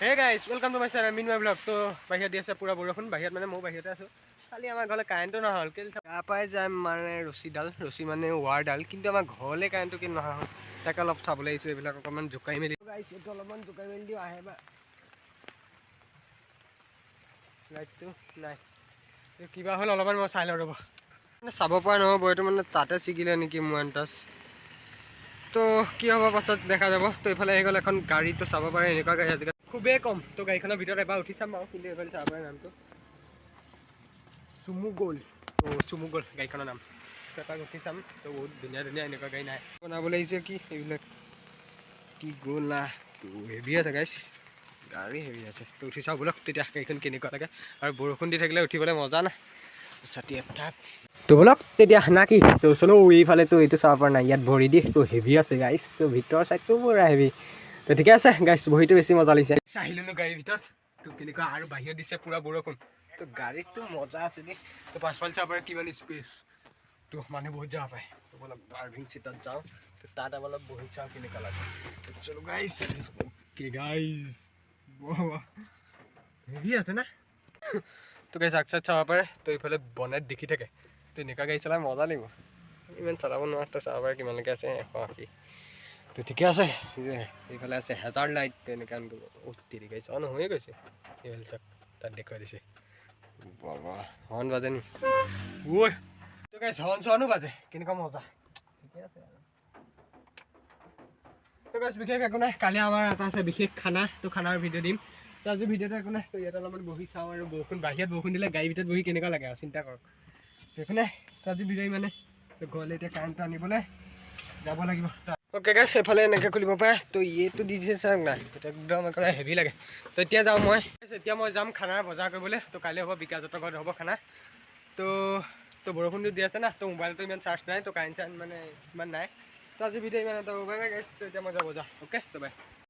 হে guys welcome to my channel Minmai blog. তো বাহিৰত দি আছে পুৰা বৰষুণ, বাহিৰত মানে ময়ো বাহিৰতে আছোঁ। খালি আমাৰ ঘৰলৈ কাৰেণ্টটো নহ'ল, তাৰ পৰাই যাম মানে ৰছী মানে ৱাৰডাল, কিন্তু আমাৰ ঘৰলৈ কাৰেণ্টটো কিন্তু নহা হ'ল। তাকে অলপ চাবলৈ আহিছোঁ, এইবিলাক অকণমান জোকাই মেলি গাইজ, এইটো অলপমান জোকাই মেলি দিওঁ আহে বা লাইটটো নাই, কিবা হ'ল অলপমান মই চাই লওঁ ৰ'ব। মানে চাব পৰা নহ'ব, এইটো মানে তাতে ছিগিলে নেকি মোৰ আন্দাজ। তো কি হ'ব পাছত দেখা যাব। তো এইফালে আহি গ'ল এখন গাড়ীটো চাব পাৰে, এনেকুৱা গাড়ী আজিকালি খুবেই কম। তো গাড়ীখনৰ ভিতৰত এবাৰ উঠি চাম বাৰু, কিন্তু এইফালে চাব পাৰে নামটো চুমুগল। চুমুগল গাড়ীখনৰ নাম। তো এপাক উঠি চাম। তো বহুত ধুনীয়া ধুনীয়া এনেকুৱা গাড়ী নাই বনাবলৈ আহিছে কি এইবিলাক কি গ'লা। তো হেভি আছে গাইছ, গাড়ী হেভি আছে। তো উঠি চাওঁ বলক, তেতিয়া গাড়ীখন কেনেকুৱা লাগে। আৰু বৰষুণ দি থাকিলে উঠিবলৈ মজা না, ছাতি এটা। তো বলক তেতিয়া না কি। তো চলো এইফালে, তো এইটো চাব পৰা নাই, ইয়াত ভৰি দি তো হেভি আছে গাইছ। তো ভিতৰৰ চাইডটো পুৰা হেভি। তো ঠিকে আছে গাইছ, বহিটো বেছি মজা লাগিছে। আহিলোঁ গাড়ীৰ ভিতৰত, তো কেনেকুৱা আৰু বাহিৰত দিছে পুৰা বৰষুণ। তো গাড়ীটো মজা আছে দেই। তো পাছফালে চাব পাৰে কিমান স্পেচ, তো মানুহ বহুত যাব পাৰে। তো অলপ ড্ৰাইভিং চিটত যাওঁ, তো তাত অলপ বহি চাওঁ কেনেকুৱা লাগে। চলো গাইছ, অ'কে গাইছ, হেভি আছে না। তো গাইছ আগ চাইড চাব পাৰে, তো এইফালে বনেট দেখি থাকে। তো এনেকুৱা গাড়ী চলাই মজা লাগিব। ইমান চলাব নোৱাৰা, তো চাব পাৰে কিমানলৈকে আছে 180। তো ঠিকে আছে। এইফালে আছে হেজাৰ লাইট, এনেকৈ দেৰি গাইছে অন হৈয়ে গৈছে। এইফালে চাওক, তাত দেখুৱাই দিছে বাবা হৰ্ণ বাজে নি ঐ। তো গাইছ হৰ্ণ চৰ্ণো বাজে, কেনেকুৱা মজা। ঠিকে আছে আৰু তো গাইছ বিশেষ একো নাই। কালি আমাৰ এটা আছে বিশেষ খানা, তো খানাৰ ভিডিঅ' দিম। তো আজি ভিডিঅ'টো একো নাই। তো ইয়াত অলপমান বহি চাওঁ আৰু বৰষুণ, বাহিৰত বৰষুণ দিলে গাড়ীৰ ভিতৰত বহি কেনেকুৱা লাগে আৰু চিন্তা কৰক। তো একো নাই। তো আজি ভিডিঅ' মানে ঘৰলৈ এতিয়া কাৰেণ্টটো আনিবলৈ যাব লাগিব। অ'কে গাইছ, এইফালে এনেকৈ খুলিব পাৰে। তো এইটো দি দিছে চাওক নাই, সেইটো একদম একেবাৰে হেভি লাগে। তো এতিয়া যাওঁ মই, এতিয়া মই যাম খানাৰ বজাৰ কৰিবলৈ। তো কাইলৈ হ'ব বিকাশহঁতৰ ঘৰত হ'ব খানা। তো বৰষুণটো দি আছে না, তো মোবাইলটো ইমান চাৰ্জ নাই, তো কাৰেণ্ট চাৰ্জ মানে ইমান নাই। তো আজি ভিডিঅ' ইমান এটা বাই বাই গাইছ। তো এতিয়া মই যাব যাওঁ, অ'কে তো বাই।